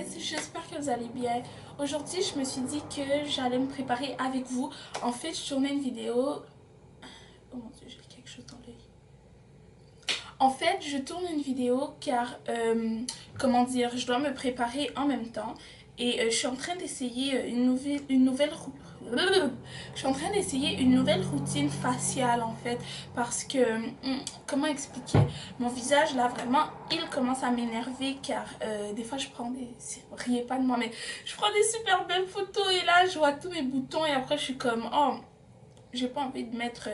guys, j'espère que vous allez bien. Aujourd'hui, je me suis dit que j'allais me préparer avec vous. En fait, je tournais une vidéo... Oh mon dieu, j'ai quelque chose dans l'œil. En fait, je tourne une vidéo car, comment dire, je dois me préparer en même temps. Et je suis en train d'essayer je suis en train d'essayer une nouvelle routine faciale en fait. Parce que, comment expliquer? Mon visage là vraiment, il commence à m'énerver car des fois je prends des... Riez pas de moi mais je prends des super belles photos et là je vois tous mes boutons et après je suis comme, oh, j'ai pas envie de mettre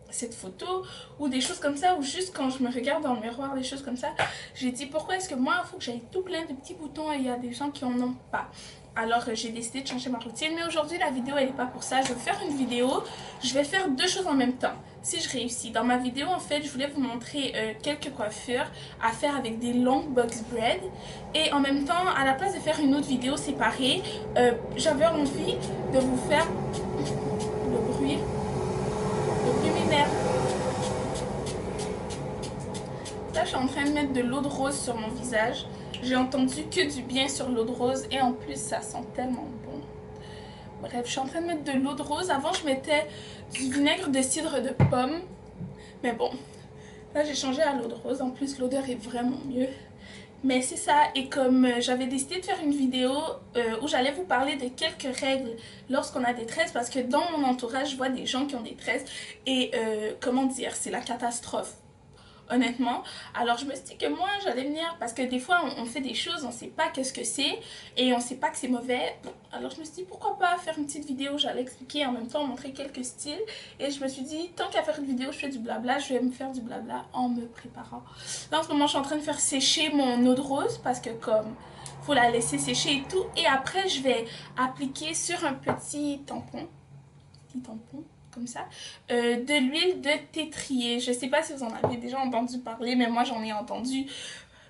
cette photo ou des choses comme ça, ou juste quand je me regarde dans le miroir, des choses comme ça, j'ai dit pourquoi est-ce que moi il faut que j'aille tout plein de petits boutons et il y a des gens qui en ont pas. Alors j'ai décidé de changer ma routine, mais aujourd'hui la vidéo elle est pas pour ça. Je vais faire une vidéo, je vais faire deux choses en même temps si je réussis. Dans ma vidéo en fait je voulais vous montrer quelques coiffures à faire avec des longs box braids, et en même temps à la place de faire une autre vidéo séparée, j'avais envie de vous faire le bruit luminaire. Là, je suis en train de mettre de l'eau de rose sur mon visage. J'ai entendu que du bien sur l'eau de rose et en plus, ça sent tellement bon. Bref, je suis en train de mettre de l'eau de rose. Avant, je mettais du vinaigre de cidre de pomme. Mais bon, là, j'ai changé à l'eau de rose. En plus, l'odeur est vraiment mieux. Mais c'est ça, et comme j'avais décidé de faire une vidéo où j'allais vous parler de quelques règles lorsqu'on a des tresses, parce que dans mon entourage, je vois des gens qui ont des tresses et comment dire, c'est la catastrophe. Honnêtement, alors je me suis dit que moi j'allais venir parce que des fois on fait des choses, on sait pas qu'est-ce que c'est et on sait pas que c'est mauvais. Alors je me suis dit pourquoi pas faire une petite vidéo, j'allais expliquer en même temps, montrer quelques styles. Et je me suis dit tant qu'à faire une vidéo, je fais du blabla, je vais me faire du blabla en me préparant. Là en ce moment je suis en train de faire sécher mon eau de rose parce que comme faut la laisser sécher et tout. Et après je vais appliquer sur un petit tampon comme ça, de l'huile de tétrier. Je sais pas si vous en avez déjà entendu parler, mais moi j'en ai entendu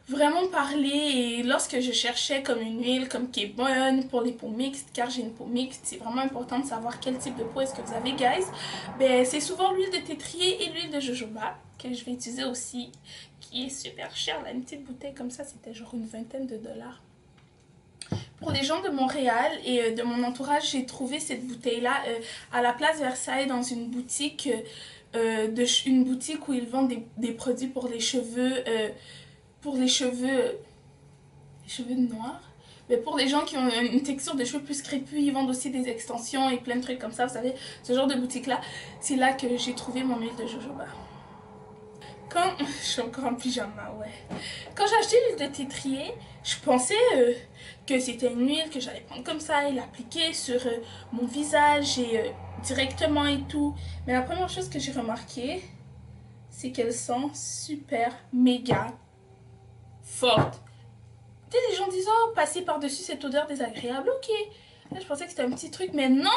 vraiment parler. Et lorsque je cherchais comme une huile comme qui est bonne pour les peaux mixtes, car j'ai une peau mixte, c'est vraiment important de savoir quel type de peau est-ce que vous avez, guys. Ben c'est souvent l'huile de tétrier et l'huile de jojoba que je vais utiliser aussi, qui est super chère là. Une petite bouteille comme ça, c'était genre une vingtaine de dollars. Pour les gens de Montréal et de mon entourage, j'ai trouvé cette bouteille-là à la place Versailles dans une boutique, une boutique où ils vendent des produits pour les cheveux noirs. Mais pour les gens qui ont une texture de cheveux plus crépus, ils vendent aussi des extensions et plein de trucs comme ça. Vous savez, ce genre de boutique-là, c'est là que j'ai trouvé mon huile de jojoba. Quand je suis encore en pyjama, ouais. Quand j'ai acheté l'huile de tétrier, je pensais que c'était une huile que j'allais prendre comme ça et l'appliquer sur mon visage et directement et tout. Mais la première chose que j'ai remarqué, c'est qu'elle sent super méga forte. Tu sais, les gens disent oh, passer par-dessus cette odeur désagréable, ok. Là, je pensais que c'était un petit truc, mais non.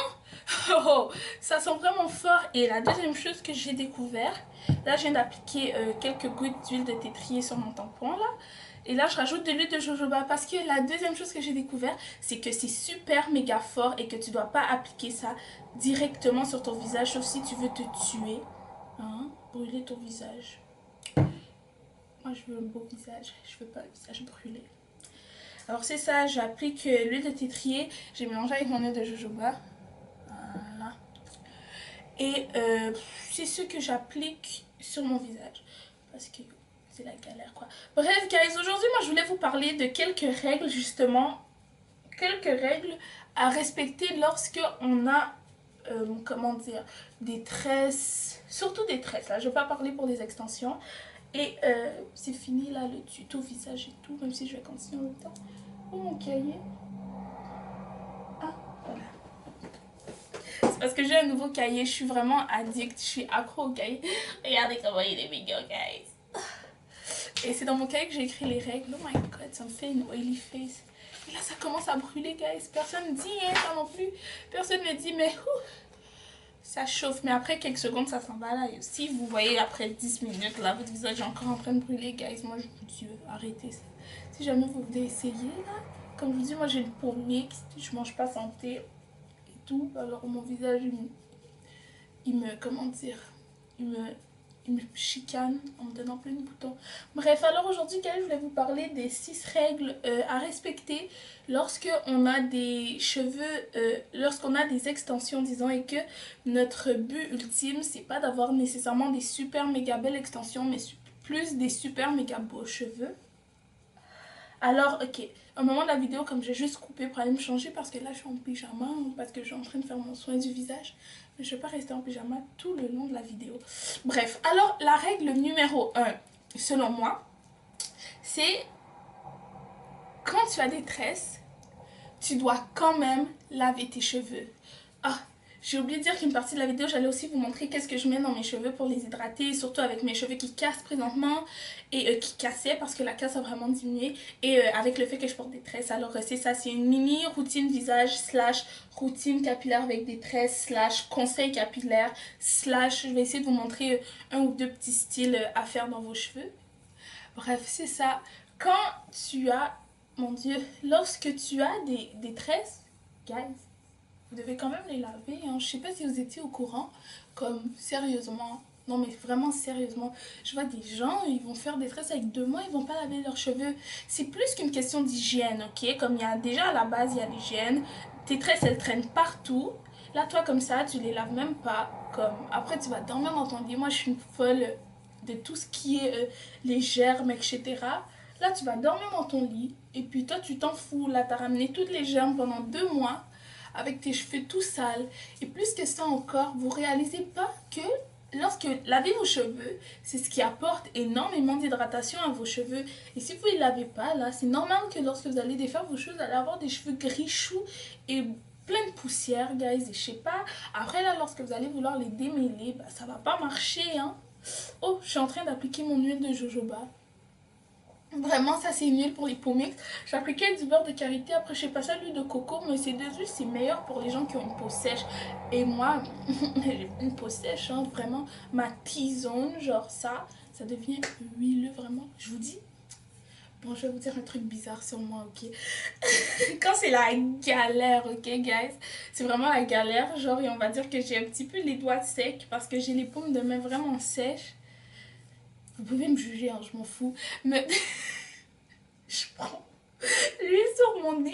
Oh, ça sent vraiment fort. Et la deuxième chose que j'ai découvert, là je viens d'appliquer quelques gouttes d'huile de tétrier sur mon tampon là. Et là je rajoute de l'huile de jojoba parce que la deuxième chose que j'ai découvert, c'est que c'est super méga fort et que tu dois pas appliquer ça directement sur ton visage, sauf si tu veux te tuer. Hein? Brûler ton visage. Moi je veux un beau visage, je veux pas le visage brûlé. Alors c'est ça, j'applique l'huile de tétrier, j'ai mélangé avec mon huile de jojoba. Voilà. Et c'est ce que j'applique sur mon visage. Parce que c'est la galère quoi. Bref guys, aujourd'hui moi je voulais vous parler de quelques règles justement. Quelques règles à respecter lorsque on a, comment dire, des tresses. Surtout des tresses là, je vais pas parler pour des extensions. Et c'est fini là le tuto visage et tout, même si je vais continuer en même temps. Oh mon cahier. Ah voilà. C'est parce que j'ai un nouveau cahier, je suis vraiment addict, je suis accro au cahier. Regardez comment il est mignon, guys. Et c'est dans mon cahier que j'ai écrit les règles. Oh my god, ça me fait une oily face. Et là, ça commence à brûler, guys. Personne ne dit, hein, ça non plus. Personne ne dit, mais ça chauffe. Mais après quelques secondes, ça s'en va là. Et si vous voyez après 10 minutes, là, votre visage est encore en train de brûler, guys. Moi, je vous dis, arrêtez ça. Si jamais vous voulez essayer, là, comme je vous dis, moi, j'ai une peau mixte. Je mange pas santé. Tout, alors mon visage il me comment dire, il il me chicane en me donnant plein de boutons. Bref, alors aujourd'hui, je voulais vous parler des 6 règles à respecter lorsque on a des cheveux, lorsqu'on a des extensions, disons, et que notre but ultime, c'est pas d'avoir nécessairement des super méga belles extensions, mais plus des super méga beaux cheveux. Alors, ok, au moment de la vidéo, comme j'ai juste coupé pour aller me changer parce que là je suis en pyjama, parce que je suis en train de faire mon soin du visage, mais je ne vais pas rester en pyjama tout le long de la vidéo. Bref, alors la règle numéro 1, selon moi, c'est quand tu as des tresses, tu dois quand même laver tes cheveux. Ah, j'ai oublié de dire qu'une partie de la vidéo, j'allais aussi vous montrer qu'est-ce que je mets dans mes cheveux pour les hydrater, surtout avec mes cheveux qui cassent présentement et qui cassaient parce que la casse a vraiment diminué et avec le fait que je porte des tresses. Alors c'est ça, c'est une mini routine visage slash routine capillaire avec des tresses slash conseil capillaire slash je vais essayer de vous montrer un ou deux petits styles à faire dans vos cheveux. Bref, c'est ça. Quand tu as, mon Dieu, lorsque tu as des tresses, guys, vous devez quand même les laver, hein. Je sais pas si vous étiez au courant, comme sérieusement, non mais vraiment sérieusement, je vois des gens, ils vont faire des tresses avec 2 mois, ils vont pas laver leurs cheveux. C'est plus qu'une question d'hygiène, ok? Comme il y a déjà à la base, il y a l'hygiène, tes tresses elles traînent partout. Là toi comme ça, tu les laves même pas, comme après tu vas dormir dans ton lit. Moi je suis une folle de tout ce qui est les germes, etc. Là tu vas dormir dans ton lit, et puis toi tu t'en fous, là t'as ramené toutes les germes pendant 2 mois, avec tes cheveux tout sales. Et plus que ça encore, vous réalisez pas que lorsque laver vos cheveux, c'est ce qui apporte énormément d'hydratation à vos cheveux. Et si vous ne les lavez pas, là, c'est normal que lorsque vous allez défaire vos cheveux, vous allez avoir des cheveux gris choux et plein de poussière, guys. Et je sais pas, après là, lorsque vous allez vouloir les démêler, bah, ça va pas marcher, hein. Oh, je suis en train d'appliquer mon huile de jojoba. Vraiment, ça c'est une huile pour les peaux mixtes. J'appliquais du beurre de karité, après je sais pas ça, l'huile de coco, mais ces 2 huiles c'est meilleur pour les gens qui ont une peau sèche. Et moi, j'ai une peau sèche, hein, vraiment. Ma T-zone, genre ça devient huileux vraiment. Je vous dis, bon je vais vous dire un truc bizarre sur moi, ok. Quand c'est la galère, ok guys, c'est vraiment la galère, genre, et on va dire que j'ai un petit peu les doigts secs parce que j'ai les paumes de main vraiment sèches. Vous pouvez me juger, hein, je m'en fous. Mais je prends l'huile sur mon nez.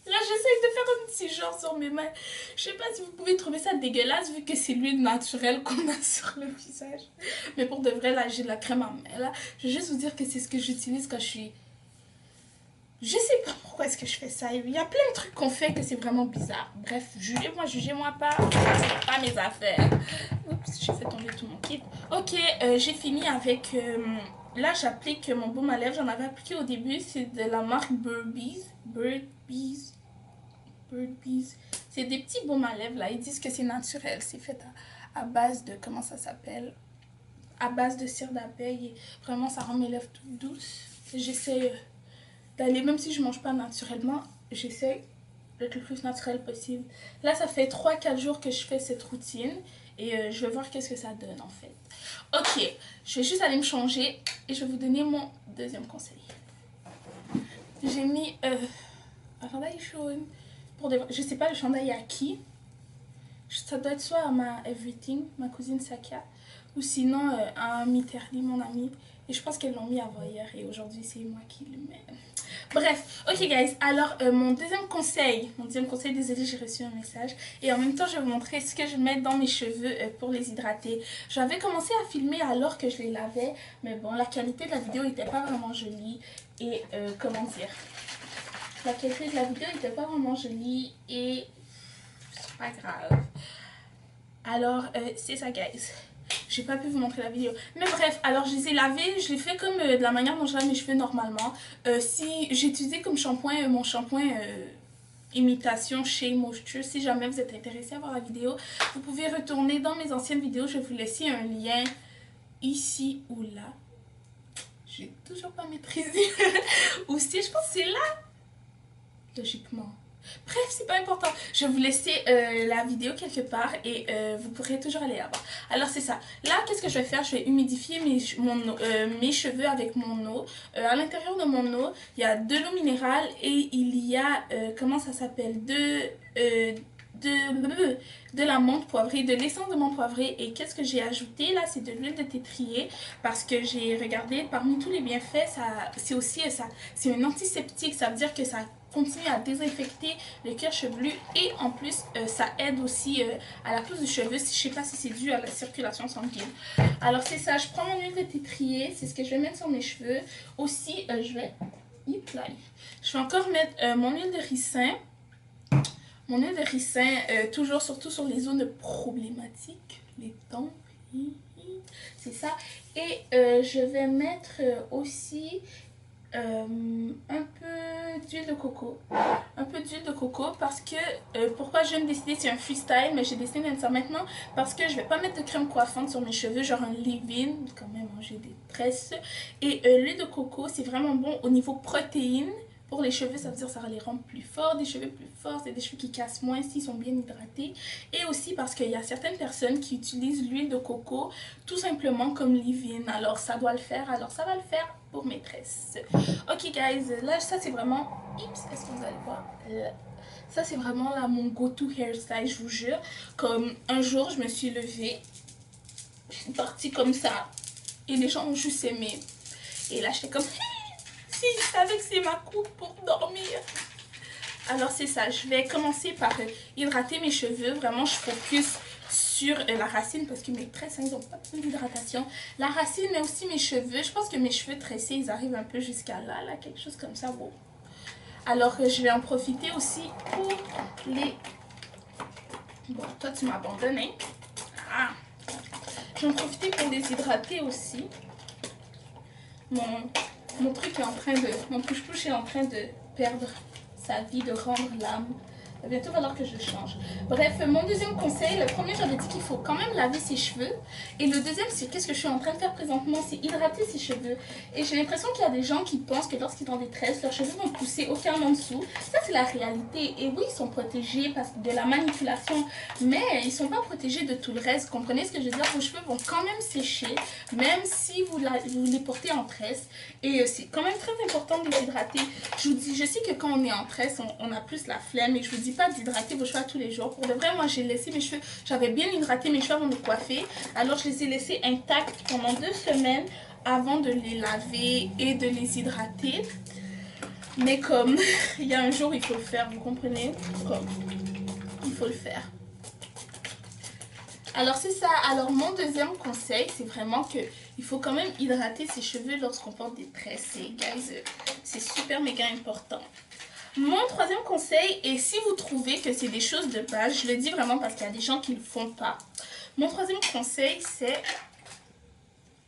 Là, j'essaye de faire un petit genre sur mes mains. Je sais pas si vous pouvez trouver ça dégueulasse vu que c'est l'huile naturelle qu'on a sur le visage. Mais pour de vrai, là, j'ai de la crème à main. Là, je vais juste vous dire que c'est ce que j'utilise quand je suis... Je sais pas pourquoi est-ce que je fais ça. Il y a plein de trucs qu'on fait que c'est vraiment bizarre. Bref, jugez-moi pas. C'est pas mes affaires. Oups, j'ai fait tomber tout mon kit. Ok, j'ai fini avec... là, j'applique mon baume à lèvres. J'en avais appliqué au début. C'est de la marque Burt's Bees. C'est des petits baumes à lèvres, là. Ils disent que c'est naturel. C'est fait à base de... Comment ça s'appelle? À base de cire d'abeille. Et vraiment, ça rend mes lèvres toutes douces. J'essaie... d'aller, même si je mange pas naturellement, j'essaie d'être le plus naturel possible. Là, ça fait 3-4 jours que je fais cette routine et je vais voir qu'est-ce que ça donne en fait. Ok, je vais juste aller me changer et je vais vous donner mon deuxième conseil. J'ai mis un chandail jaune. Je sais pas le chandail à qui. Ça doit être soit à ma Everything, ma cousine Sakia, ou sinon à Mitterly, mon amie. Et je pense qu'elles l'ont mis avant hier et aujourd'hui c'est moi qui le mets. Bref, ok guys, alors mon deuxième conseil, désolé j'ai reçu un message. Et en même temps je vais vous montrer ce que je mets dans mes cheveux pour les hydrater. J'avais commencé à filmer alors que je les lavais, mais bon la qualité de la vidéo n'était pas vraiment jolie. Et comment dire, la qualité de la vidéo n'était pas vraiment jolie et c'est pas grave. Alors c'est ça guys. J'ai pas pu vous montrer la vidéo. Mais bref, alors je les ai lavés. Je l'ai fait comme de la manière dont je lave mes cheveux normalement. Si j'ai utilisé comme shampoing, mon shampoing imitation Shea Moisture. Si jamais vous êtes intéressé à voir la vidéo, vous pouvez retourner dans mes anciennes vidéos. Je vais vous laisser un lien ici ou là. J'ai toujours pas maîtrisé. Ou si je pense que c'est là. Logiquement. Bref, c'est pas important. Je vais vous laisser la vidéo quelque part et vous pourrez toujours aller là-bas. Alors c'est ça. Là, qu'est-ce que je vais faire? Je vais humidifier mes cheveux avec mon eau. À l'intérieur de mon eau, il y a de l'eau minérale et il y a, comment ça s'appelle? de la menthe poivrée, de l'essence de menthe poivrée. Et qu'est-ce que j'ai ajouté là? C'est de l'huile de tétrier parce que j'ai regardé parmi tous les bienfaits, c'est aussi c'est un antiseptique, ça veut dire que ça continue à désinfecter le cuir chevelu et en plus ça aide aussi à la pousse du cheveu. Je sais pas si c'est dû à la circulation sanguine. Alors c'est ça, je prends mon huile de tétrier, c'est ce que je vais mettre sur mes cheveux. Aussi je vais encore mettre mon huile de ricin. Mon huile de ricin, toujours surtout sur les zones problématiques, les tempes, c'est ça. Et je vais mettre aussi un peu d'huile de coco. Un peu d'huile de coco parce que, pourquoi je viens de décider, c'est un freestyle, mais j'ai décidé de mettre ça maintenant parce que je vais pas mettre de crème coiffante sur mes cheveux, genre un leave-in, quand même, j'ai des tresses. Et l'huile de coco, c'est vraiment bon au niveau protéines. Pour les cheveux, ça veut dire que ça les rend plus forts, des cheveux plus forts, c'est des cheveux qui cassent moins s'ils sont bien hydratés. Et aussi parce qu'il y a certaines personnes qui utilisent l'huile de coco tout simplement comme leave-in. Alors ça doit le faire, alors ça va le faire pour mes tresses. Ok guys, là ça c'est vraiment... Oups, est-ce que vous allez voir? Ça c'est vraiment là mon go-to hairstyle, je vous jure. Comme un jour je me suis levée, je suis partie comme ça et les gens ont juste aimé. Et là j'étais comme... Si, je savais que c'est ma coupe pour dormir. Alors c'est ça, je vais commencer par hydrater mes cheveux. Vraiment, je focus sur la racine parce que mes tresses, ils n'ont pas besoin d'hydratation. La racine, mais aussi mes cheveux. Je pense que mes cheveux tressés, ils arrivent un peu jusqu'à là, quelque chose comme ça. Bon. Alors je vais en profiter aussi pour les... Bon, toi tu m'abandonnes, hein? Ah. Je vais en profiter pour les hydrater aussi. Mon truc est en train de... Mon push-push est en train de perdre sa vie, de rendre l'âme. Il va bientôt falloir que je change. Bref, mon deuxième conseil, le premier j'avais dit qu'il faut quand même laver ses cheveux. Et le deuxième, c'est qu'est-ce que je suis en train de faire présentement, c'est hydrater ses cheveux. Et j'ai l'impression qu'il y a des gens qui pensent que lorsqu'ils ont des tresses, leurs cheveux vont pousser aucun en dessous. Ça c'est la réalité. Et oui, ils sont protégés parce de la manipulation, mais ils ne sont pas protégés de tout le reste. Vous comprenez ce que je veux dire? Vos cheveux vont quand même sécher, même si vous les portez en tresse. Et c'est quand même très important de les hydrater. Je vous dis, je sais que quand on est en tresse, on a plus la flemme. Et je vous dis pas d'hydrater vos cheveux tous les jours. Pour de vrai, moi j'ai laissé mes cheveux, j'avais bien hydraté mes cheveux avant de coiffer. Alors je les ai laissés intacts pendant 2 semaines avant de les laver et de les hydrater. Mais comme il y a un jour, il faut le faire, vous comprenez? Comme il faut le faire. Alors c'est ça. Alors mon deuxième conseil, c'est vraiment que il faut quand même hydrater ses cheveux lorsqu'on porte des tresses. Et guys, c'est super méga important. Mon troisième conseil, et si vous trouvez que c'est des choses de base, je le dis vraiment parce qu'il y a des gens qui ne le font pas. Mon troisième conseil, c'est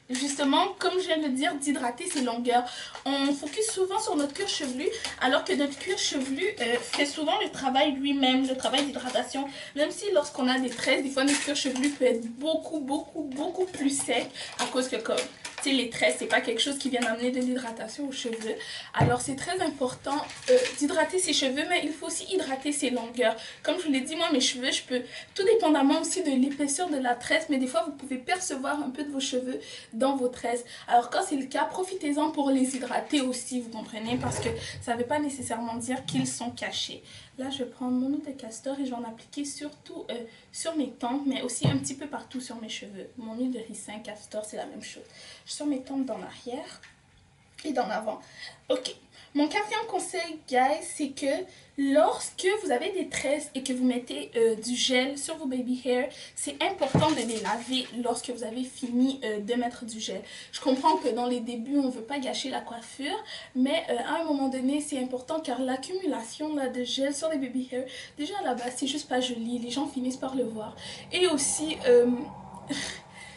justement, comme je viens de le dire, d'hydrater ses longueurs. On focus souvent sur notre cuir chevelu, alors que notre cuir chevelu fait souvent le travail lui-même, le travail d'hydratation. Même si lorsqu'on a des tresses, des fois notre cuir chevelu peut être beaucoup plus sec, à cause que comme... Tu sais, les tresses, c'est pas quelque chose qui vient amener de l'hydratation aux cheveux. Alors, c'est très important d'hydrater ses cheveux, mais il faut aussi hydrater ses longueurs. Comme je vous l'ai dit, moi, mes cheveux, je peux, tout dépendamment aussi de l'épaisseur de la tresse, mais des fois, vous pouvez percevoir un peu de vos cheveux dans vos tresses. Alors, quand c'est le cas, profitez-en pour les hydrater aussi, vous comprenez? Parce que ça ne veut pas nécessairement dire qu'ils sont cachés. Là, je vais prendre mon huile de castor et je vais en appliquer surtout sur mes tempes, mais aussi un petit peu partout sur mes cheveux. Mon huile de ricin, castor, c'est la même chose. Sur mes tempes d'en arrière et d'en avant. Ok. Mon quatrième conseil, guys, c'est que lorsque vous avez des tresses et que vous mettez du gel sur vos baby hair, c'est important de les laver lorsque vous avez fini de mettre du gel. Je comprends que dans les débuts, on ne veut pas gâcher la coiffure, mais à un moment donné, c'est important car l'accumulation de gel sur les baby hair, déjà à la base, c'est juste pas joli. Les gens finissent par le voir. Et aussi...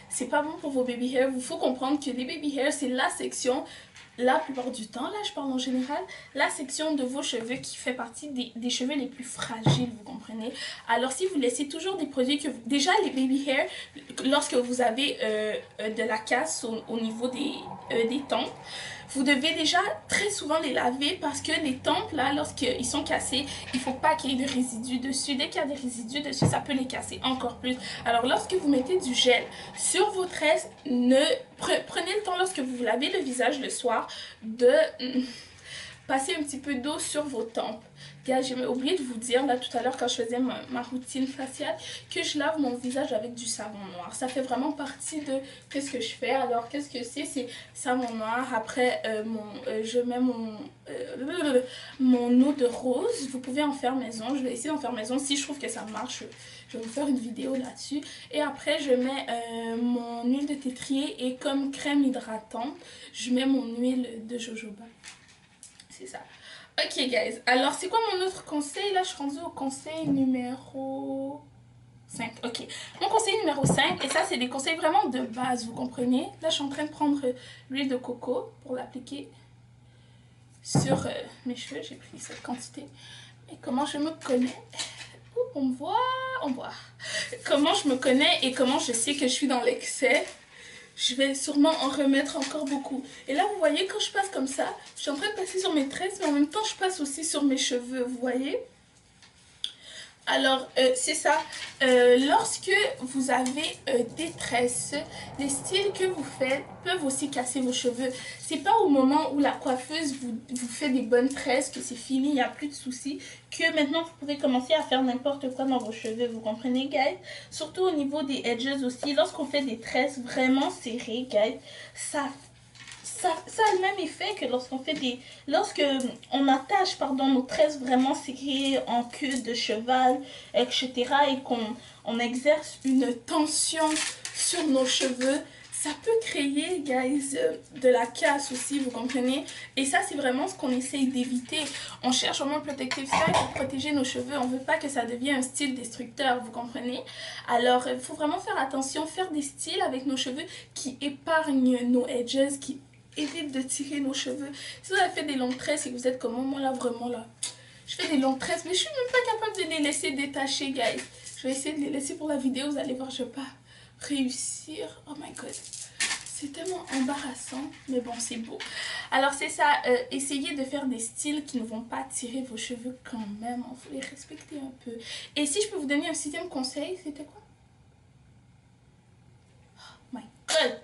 c'est pas bon pour vos baby hair. Il faut comprendre que les baby hair, c'est la section, la plupart du temps, là je parle en général, la section de vos cheveux qui fait partie des cheveux les plus fragiles, vous comprenez? Alors si vous laissez toujours des produits que... Déjà les baby hair, lorsque vous avez de la casse au niveau des tempes, vous devez déjà très souvent les laver parce que les tempes, là, lorsqu'ils sont cassés, il ne faut pas qu'il y ait de résidus dessus. Dès qu'il y a des résidus dessus, ça peut les casser encore plus. Alors, lorsque vous mettez du gel sur vos tresses, prenez le temps, lorsque vous vous lavez le visage le soir, passez un petit peu d'eau sur vos tempes. Gars, j'ai oublié de vous dire là tout à l'heure quand je faisais ma routine faciale que je lave mon visage avec du savon noir. Ça fait vraiment partie de ce que je fais. Alors qu'est-ce que c'est? C'est savon noir. Après je mets mon eau de rose. Vous pouvez en faire maison. Je vais essayer d'en faire maison. Si je trouve que ça marche, je vais vous faire une vidéo là-dessus. Et après je mets mon huile de tétrier et comme crème hydratante, je mets mon huile de jojoba. C'est ça. Ok guys, alors c'est quoi mon autre conseil? Là je suis rendue au conseil numéro 5. Ok, mon conseil numéro 5, et ça c'est des conseils vraiment de base, vous comprenez? Là je suis en train de prendre l'huile de coco pour l'appliquer sur mes cheveux. J'ai pris cette quantité. Et comment je me connais? On me voit, on voit. Comment je me connais et comment je sais que je suis dans l'excès? Je vais sûrement en remettre encore beaucoup. Et là, vous voyez, quand je passe comme ça, je suis en train de passer sur mes tresses, mais en même temps, je passe aussi sur mes cheveux, vous voyez? Alors, c'est ça. Lorsque vous avez des tresses, les styles que vous faites peuvent aussi casser vos cheveux. C'est pas au moment où la coiffeuse vous fait des bonnes tresses que c'est fini, il n'y a plus de soucis, que maintenant vous pouvez commencer à faire n'importe quoi dans vos cheveux. Vous comprenez, guys? Surtout au niveau des edges aussi. Lorsqu'on fait des tresses vraiment serrées, guys, ça a le même effet que lorsqu'on fait on attache nos tresses vraiment serrées en queue de cheval, etc. et qu'on exerce une tension sur nos cheveux. Ça peut créer, guys, de la casse aussi, vous comprenez? Et ça, c'est vraiment ce qu'on essaye d'éviter. On cherche vraiment un protective style pour protéger nos cheveux. On veut pas que ça devienne un style destructeur, vous comprenez? Alors, il faut vraiment faire attention, faire des styles avec nos cheveux qui épargnent nos edges, qui évite de tirer nos cheveux. Si vous avez fait des longues tresses et que vous êtes comme moi là, vraiment là, je fais des longues tresses, mais je suis même pas capable de les laisser détacher, guys. Je vais essayer de les laisser pour la vidéo, vous allez voir, je vais pas réussir. Oh my god, c'est tellement embarrassant, mais bon, c'est beau. Alors c'est ça, essayez de faire des styles qui ne vont pas tirer vos cheveux quand même, il faut les respecter un peu. Et si je peux vous donner un 6e conseil, c'était quoi? Oh my god.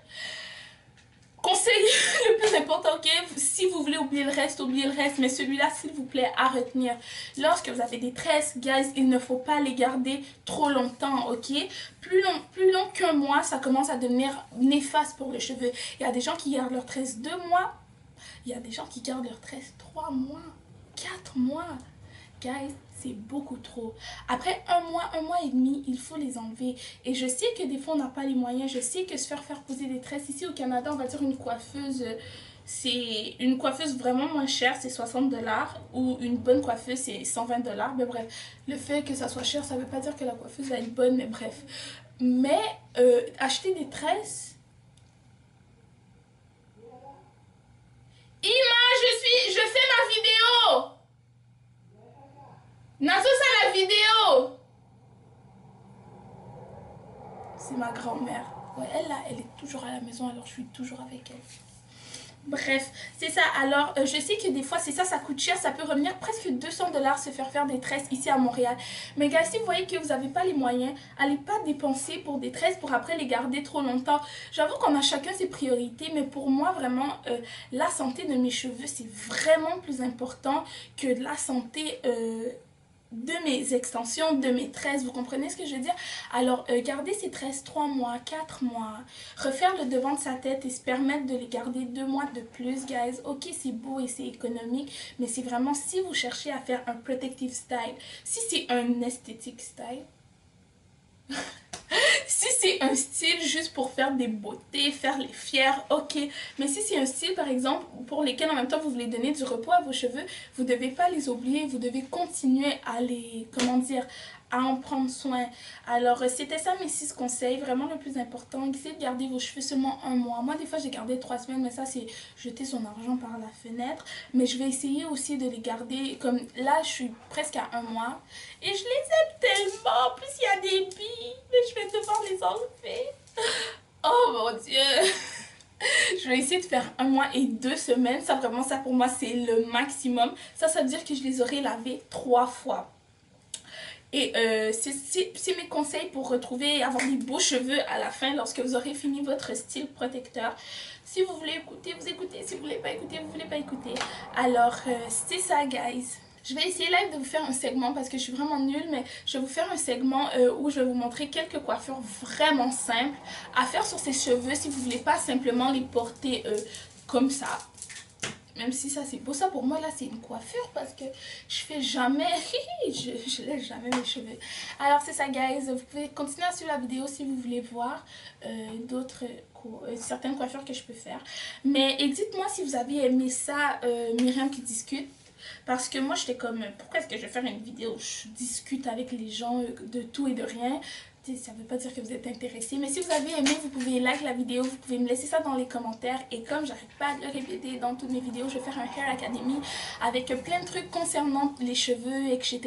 Conseil le plus important, ok? Si vous voulez oublier le reste, mais celui-là, s'il vous plaît, à retenir. Lorsque vous avez des tresses, guys, il ne faut pas les garder trop longtemps, ok? Plus long qu'un mois, ça commence à devenir néfaste pour les cheveux. Il y a des gens qui gardent leurs tresses 2 mois. Il y a des gens qui gardent leurs tresses 3 mois, 4 mois. Guys, c'est beaucoup trop. Après un mois et demi, il faut les enlever. Et je sais que des fois, on n'a pas les moyens. Je sais que se faire poser des tresses, ici au Canada, on va dire une coiffeuse, c'est une coiffeuse vraiment moins chère, c'est 60 $. Ou une bonne coiffeuse, c'est 120 $. Mais bref, le fait que ça soit cher, ça ne veut pas dire que la coiffeuse va être bonne, mais bref. Mais acheter des tresses... je fais ma vidéo! Nazo, c'est la vidéo! C'est ma grand-mère. Ouais, elle là, elle est toujours à la maison, alors je suis toujours avec elle. Bref, c'est ça. Alors, je sais que des fois, c'est ça, ça coûte cher. Ça peut revenir presque 200 $ se faire des tresses ici à Montréal. Mais gars, si vous voyez que vous n'avez pas les moyens, allez pas dépenser pour des tresses pour après les garder trop longtemps. J'avoue qu'on a chacun ses priorités, mais pour moi, vraiment, la santé de mes cheveux, c'est vraiment plus important que la santé... de mes extensions, de mes tresses, vous comprenez ce que je veux dire? Alors, garder ses tresses 3 mois, 4 mois, refaire le devant de sa tête et se permettre de les garder 2 mois de plus, guys. Ok, c'est beau et c'est économique, mais c'est vraiment si vous cherchez à faire un protective style, si c'est un esthétique style, si c'est un style juste pour faire des beautés, faire les fiers, ok. Mais si c'est un style, par exemple, pour lesquels en même temps vous voulez donner du repos à vos cheveux, vous ne devez pas les oublier, vous devez continuer à les, comment dire, à en prendre soin. Alors, c'était ça mes 6 conseils, vraiment le plus important. Essayez de garder vos cheveux seulement 1 mois. Moi, des fois, j'ai gardé 3 semaines, mais ça, c'est jeter son argent par la fenêtre. Mais je vais essayer aussi de les garder, comme là, je suis presque à 1 mois. Et je les aime tellement. En plus, il y a des billes, mais je vais devoir les enlever. Oh mon Dieu. Je vais essayer de faire 1 mois et 2 semaines. Ça, vraiment, ça pour moi, c'est le maximum. Ça veut dire que je les aurai lavés 3 fois. Et c'est mes conseils pour retrouver et avoir des beaux cheveux à la fin lorsque vous aurez fini votre style protecteur. Si vous voulez écouter, vous écoutez. Si vous voulez pas écouter, vous voulez pas écouter. Alors, c'est ça, guys. Je vais essayer live de vous faire un segment parce que je suis vraiment nulle, mais je vais vous faire un segment où je vais vous montrer quelques coiffures vraiment simples à faire sur ses cheveux si vous voulez pas simplement les porter comme ça. Même si ça c'est beau, ça pour moi là c'est une coiffure parce que je fais jamais, je laisse jamais mes cheveux. Alors c'est ça guys, vous pouvez continuer à suivre la vidéo si vous voulez voir certaines coiffures que je peux faire. Mais dites-moi si vous avez aimé ça, Myriam qui discute. Parce que moi j'étais comme, pourquoi est-ce que je vais faire une vidéo où je discute avec les gens de tout et de rien? Ça ne veut pas dire que vous êtes intéressé, mais si vous avez aimé, vous pouvez like la vidéo, vous pouvez me laisser ça dans les commentaires. Et comme j'arrête pas de le répéter dans toutes mes vidéos, je vais faire un Hair Academy avec plein de trucs concernant les cheveux, etc.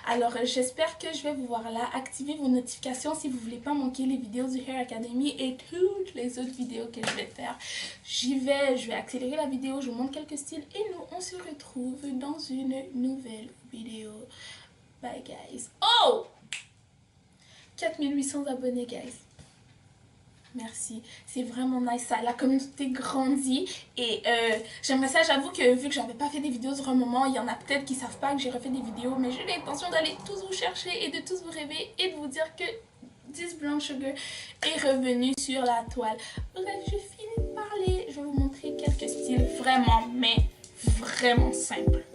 Alors j'espère que je vais vous voir là. Activez vos notifications si vous voulez pas manquer les vidéos du Hair Academy et toutes les autres vidéos que je vais faire. Je vais accélérer la vidéo, je vous montre quelques styles et nous on se retrouve dans une nouvelle vidéo. Bye guys. Oh! 4800 abonnés guys, merci, c'est vraiment nice ça, la communauté grandit et j'aimerais ça, j'avoue que vu que j'avais pas fait des vidéos sur un moment, il y en a peut-être qui savent pas que j'ai refait des vidéos, mais j'ai l'intention d'aller tous vous chercher et de tous vous rêver et de vous dire que This Brown Sugar est revenu sur la toile. Bref, je finis de parler, je vais vous montrer quelques styles vraiment, mais vraiment simples.